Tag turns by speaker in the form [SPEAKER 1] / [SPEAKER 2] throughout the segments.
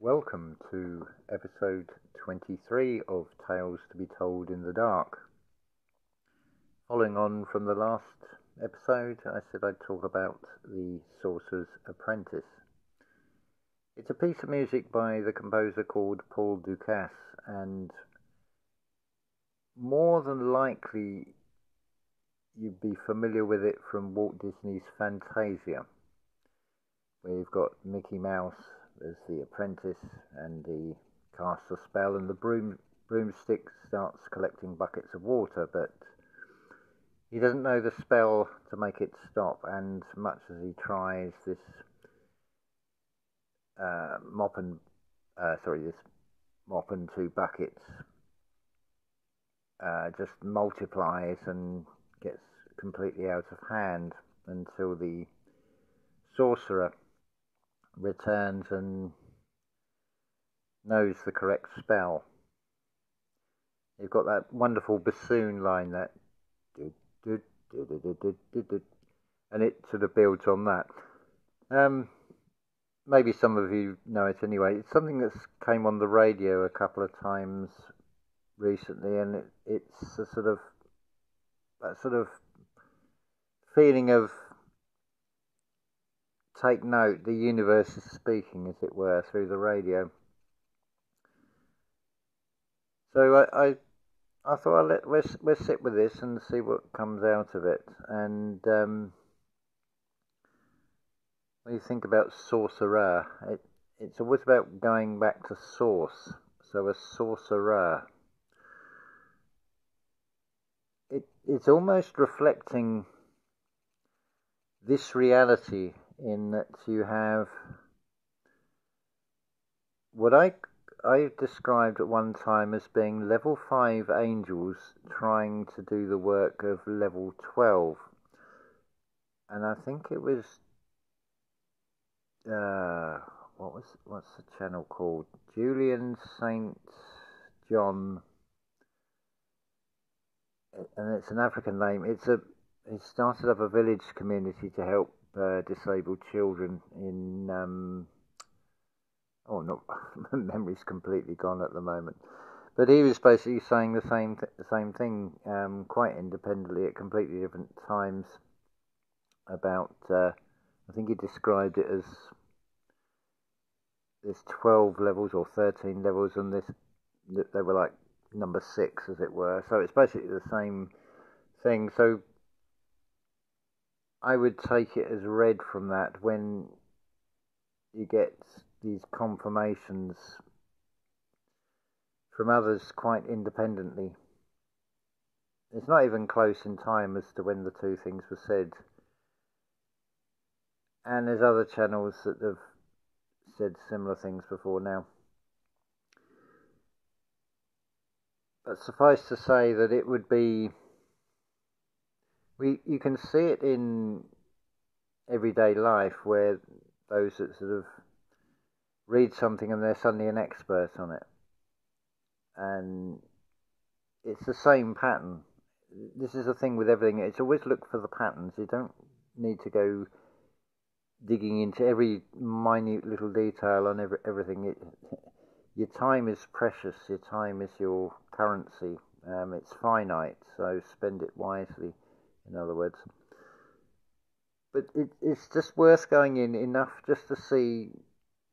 [SPEAKER 1] Welcome to episode 23 of Tales to be Told in the Dark. Following on from the last episode, I said I'd talk about the Sorcerer's Apprentice. It's a piece of music by the composer called Paul Dukas, and more than likely you'd be familiar with it from Walt Disney's Fantasia, where you've got Mickey Mouse as the apprentice, and he casts a spell and the broomstick starts collecting buckets of water, but he doesn't know the spell to make it stop, and much as he tries, this mop and two buckets just multiplies and gets completely out of hand until the sorcerer returns and knows the correct spell. You've got that wonderful bassoon line, that and it sort of builds on that. Maybe some of you know it anyway. It's something that's came on the radio a couple of times recently, and it's a sort of feeling of, take note, the universe is speaking, as it were, through the radio. So I thought let's sit with this and see what comes out of it. And when you think about sorcerer, it's always about going back to source. So a sorcerer, it's almost reflecting this reality, in that you have what I described at one time as being level 5 angels trying to do the work of level 12. And I think it was what's the channel called? Julian St. John, and it's an African name. He started up a village community to help disabled children in memory's completely gone at the moment, but he was basically saying the same thing quite independently at completely different times about I think he described it as there's 12 levels or 13 levels, and they were like number 6, as it were. So it's basically the same thing. So I would take it as read from that when you get these confirmations from others quite independently. It's not even close in time as to when the two things were said. And there's other channels that have said similar things before now. But suffice to say that it would be... You can see it in everyday life, where those that sort of read something and they're suddenly an expert on it. And it's the same pattern. This is the thing with everything. It's always look for the patterns. You don't need to go digging into every minute little detail on everything. Your time is precious. Your time is your currency. It's finite, so spend it wisely, in other words. But it's just worth going in enough just to see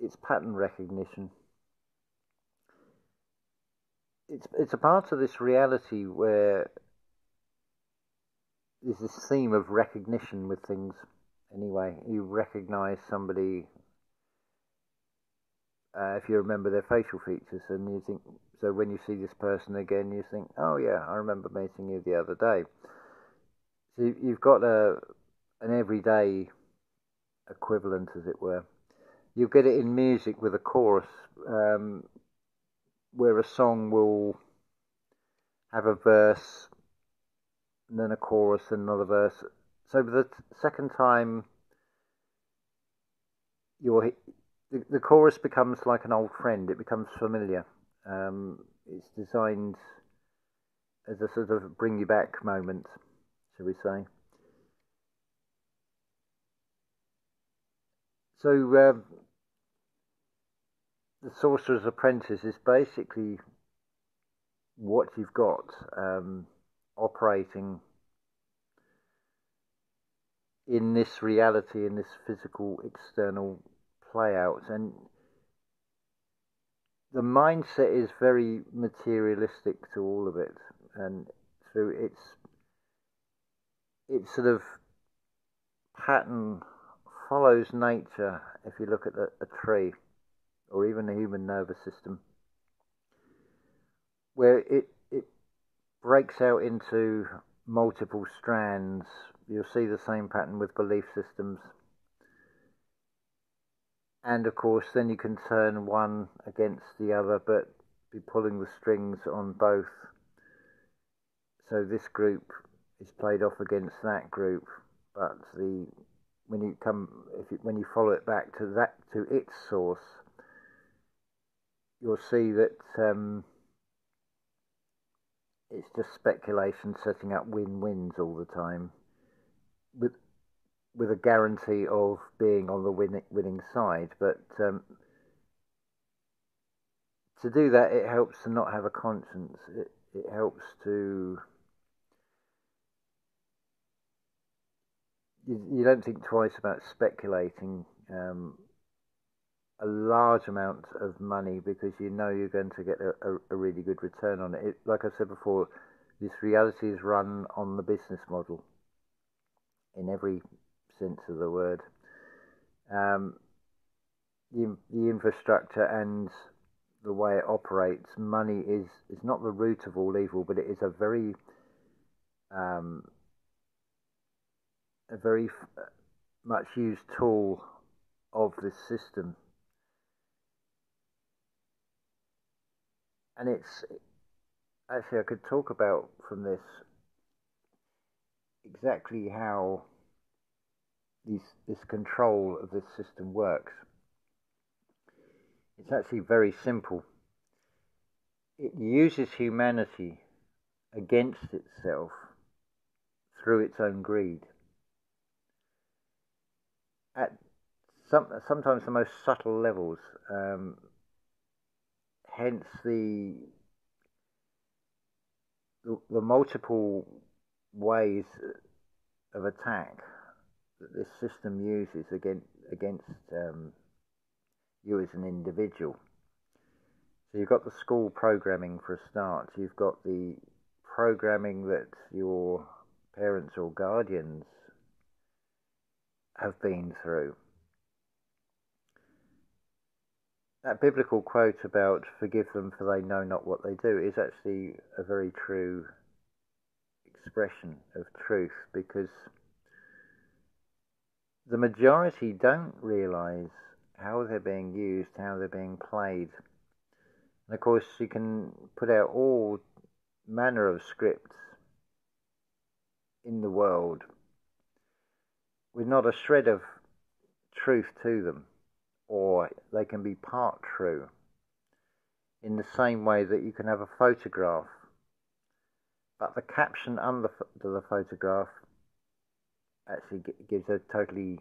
[SPEAKER 1] its pattern recognition. It's a part of this reality where there's this theme of recognition with things. Anyway, you recognise somebody if you remember their facial features, and you think, so when you see this person again, you think, oh yeah, I remember meeting you the other day. So you've got an everyday equivalent, as it were. You get it in music with a chorus, where a song will have a verse, and then a chorus, and another verse. So the second time the chorus becomes like an old friend. It becomes familiar. It's designed as a sort of bring you back moment, shall we say. So the Sorcerer's Apprentice is basically what you've got operating in this reality, in this physical external play out. And the mindset is very materialistic to all of it, and through its sort of pattern follows nature. If you look at a tree or even the human nervous system, where it breaks out into multiple strands, you'll see the same pattern with belief systems. And of course, then you can turn one against the other, but be pulling the strings on both. So this group is played off against that group, but when you follow it back to its source, you'll see that it's just speculation setting up win-wins all the time, with a guarantee of being on the winning side. But to do that, it helps to not have a conscience. It helps to... You don't think twice about speculating a large amount of money, because you know you're going to get a really good return on it. Like I said before, this reality is run on the business model in every sense of the word. The infrastructure and the way it operates, money is not the root of all evil, but it is a very much used tool of this system. And it's actually, I could talk about from this exactly how this control of this system works. It's actually very simple. It uses humanity against itself through its own greed. At sometimes the most subtle levels, hence the multiple ways of attack that this system uses against you as an individual. So you've got the school programming for a start. You've got the programming that your parents or guardians have been through. That biblical quote about "forgive them for they know not what they do" is actually a very true expression of truth, because the majority don't realise how they're being used, how they're being played. And of course, you can put out all manner of scripts in the world with not a shred of truth to them, or they can be part true, in the same way that you can have a photograph, but the caption under the photograph actually gives a totally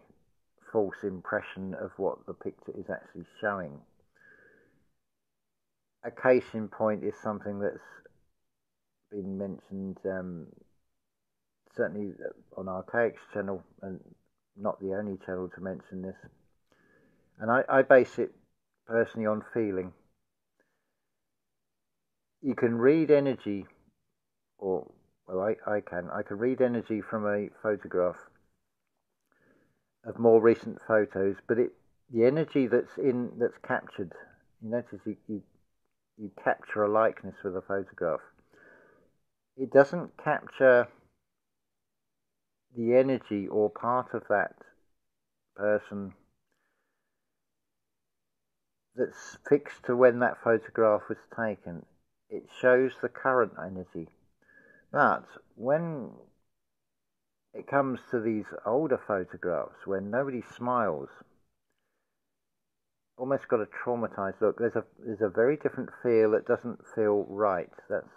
[SPEAKER 1] false impression of what the picture is actually showing. A case in point is something that's been mentioned certainly on Archaic's channel, and not the only channel to mention this. And I base it personally on feeling. You can read energy, or well, I can read energy from a photograph of more recent photos, but the energy that's captured, you notice you capture a likeness with a photograph. It doesn't capture the energy or part of that person that's fixed to when that photograph was taken. It shows the current energy. But when it comes to these older photographs, when nobody smiles, almost got a traumatized look, there's a very different feel that doesn't feel right. That's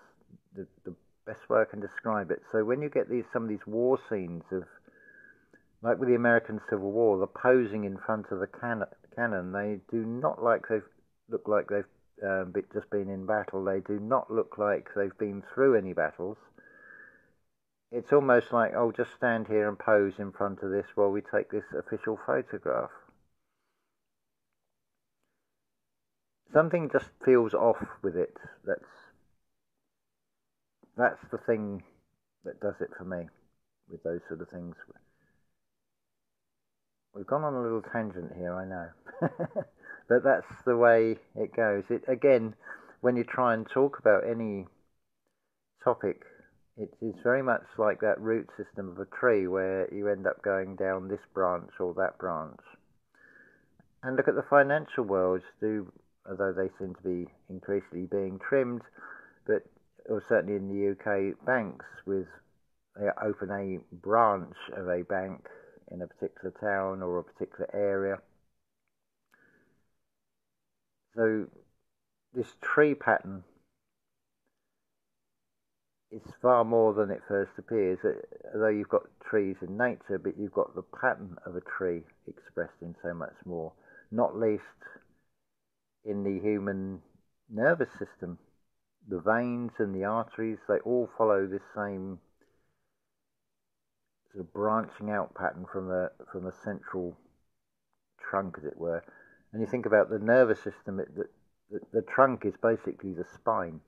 [SPEAKER 1] the best way I can describe it. So when you get some of these war scenes of, like with the American Civil War, the posing in front of the cannon, they do not like look like they've just been in battle. They do not look like they've been through any battles. It's almost like, oh, just stand here and pose in front of this while we take this official photograph. Something just feels off with it. That's the thing that does it for me with those sort of things. We've gone on a little tangent here, I know. But that's the way it goes. It, again, when you try and talk about any topic, it is very much like that root system of a tree where you end up going down this branch or that branch. And look at the financial world, although they seem to be increasingly being trimmed, but or certainly in the UK, banks they open a branch of a bank in a particular town or a particular area. So this tree pattern is far more than it first appears. Although you've got trees in nature, but you've got the pattern of a tree expressed in so much more, not least in the human nervous system. The veins and the arteries, they all follow this same sort of branching out pattern from a central trunk, as it were. And you think about the nervous system, the trunk is basically the spine.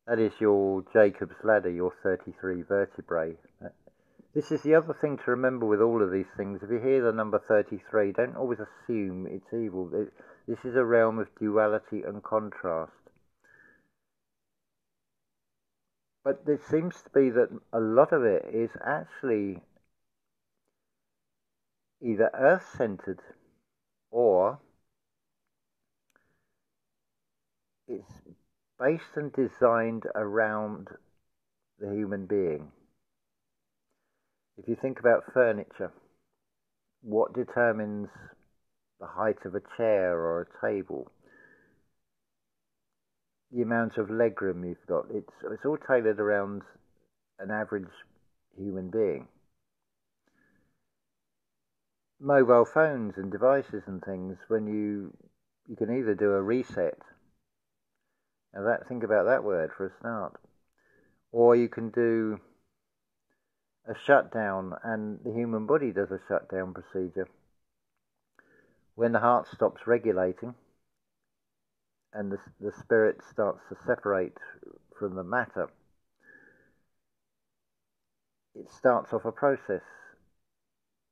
[SPEAKER 1] That is your Jacob's ladder, your 33 vertebrae. This is the other thing to remember with all of these things. If you hear the number 33, don't always assume it's evil. This is a realm of duality and contrast. But there seems to be that a lot of it is actually either earth-centered or it's based and designed around the human being. If you think about furniture, what determines the height of a chair or a table? The amount of legroom you've got. It's all tailored around an average human being. Mobile phones and devices and things, when you can either do a reset. Now think about that word for a start. Or you can do a shutdown, and the human body does a shutdown procedure. When the heart stops regulating and the spirit starts to separate from the matter, it starts off a process.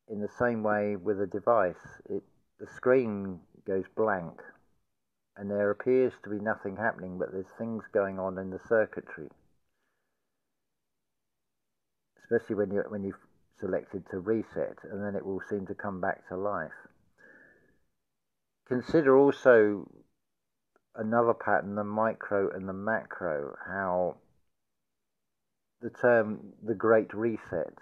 [SPEAKER 1] In the same way with a device, the screen goes blank and there appears to be nothing happening, but there's things going on in the circuitry. Especially when you've selected to reset, and then it will seem to come back to life. Consider also another pattern, the micro and the macro, how the term the Great Reset,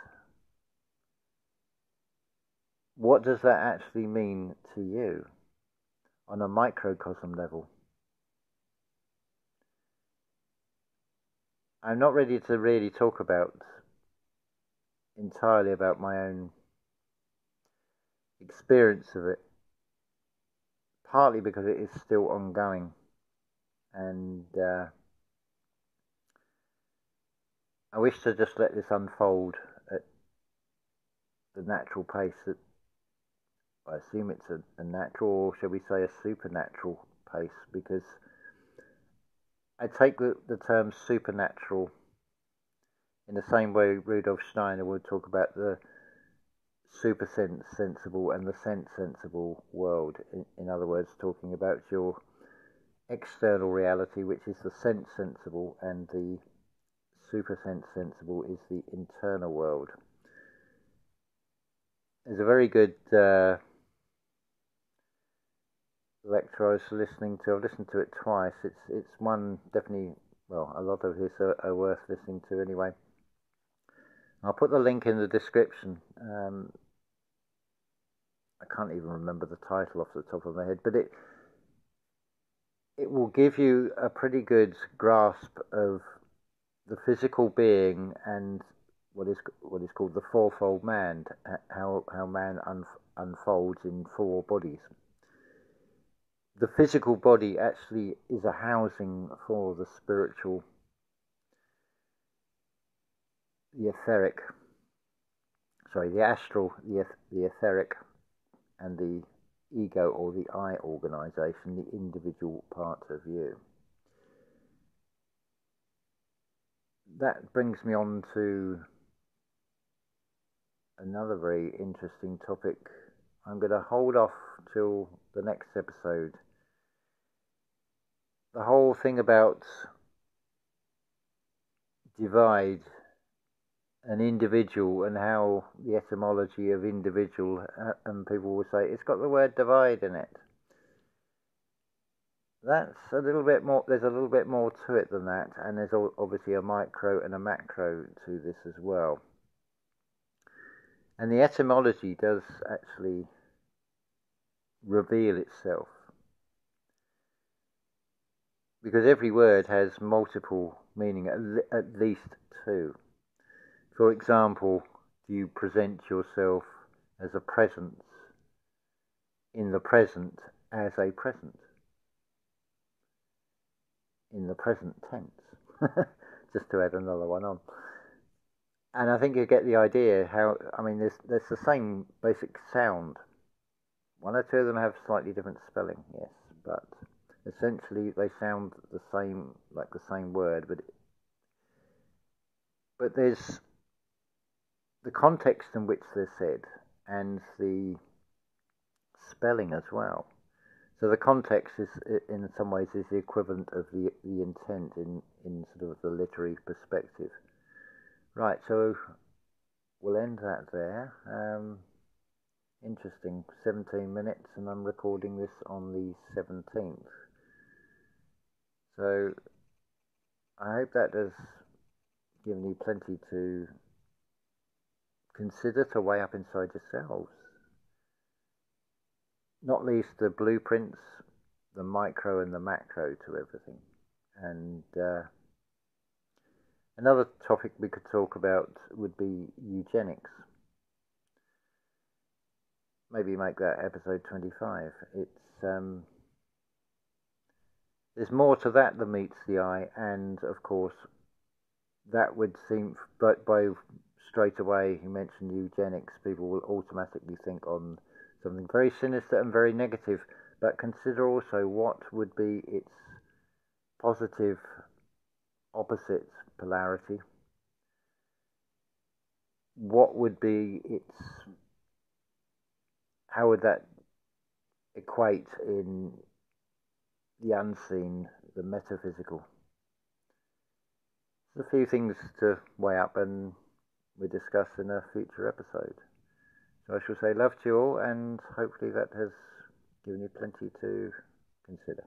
[SPEAKER 1] what does that actually mean to you on a microcosm level? I'm not ready to really talk entirely about my own experience of it, partly because it is still ongoing, and I wish to just let this unfold at the natural pace that I assume it's a natural, or shall we say a supernatural pace, because I take the term supernatural in the same way Rudolf Steiner would talk about the super sensible and the sensible world. In other words, talking about your external reality, which is the sensible, and the super sensible is the internal world. There's a very good lecture I was listening to. I've listened to it twice. It's one definitely, well, a lot of his are worth listening to anyway. I'll put the link in the description. I can't even remember the title off the top of my head, but it will give you a pretty good grasp of the physical being and what is called the fourfold man, how man unfolds in four bodies. the physical body actually is a housing for the spiritual, the etheric, the astral, the etheric, and the ego or the I organisation, the individual part of you. That brings me on to another very interesting topic. I'm going to hold off till the next episode. The whole thing about divide an individual and how the etymology of individual, and people will say it's got the word divide in it. That's a little bit more, there's a little bit more to it than that, and there's obviously a micro and a macro to this as well. And the etymology does actually reveal itself, because every word has multiple meaning, at least two. For example, do you present yourself as a presence in the present as a present? In the present tense, just to add another one on. And I think you get the idea how, I mean, there's the same basic sound. One or two of them have slightly different spelling, yes, but essentially they sound the same, like the same word, but there's the context in which they're said and the spelling as well. So the context is, in some ways, is the equivalent of the intent in sort of the literary perspective. Right, so we'll end that there. Interesting, 17 minutes, and I'm recording this on the 17th. So I hope that has given you plenty to consider, to weigh up inside yourselves. Not least the blueprints, the micro and the macro to everything. And another topic we could talk about would be eugenics. Maybe make that episode 25. It's there's more to that than meets the eye, and of course that would seem, but by straight away you mentioned eugenics, people will automatically think on something very sinister and very negative, but consider also what would be its positive opposite polarity. What would be its, how would that equate in the unseen, the metaphysical? There's a few things to weigh up, and we discuss in a future episode. So I shall say love to you all, and hopefully that has given you plenty to consider.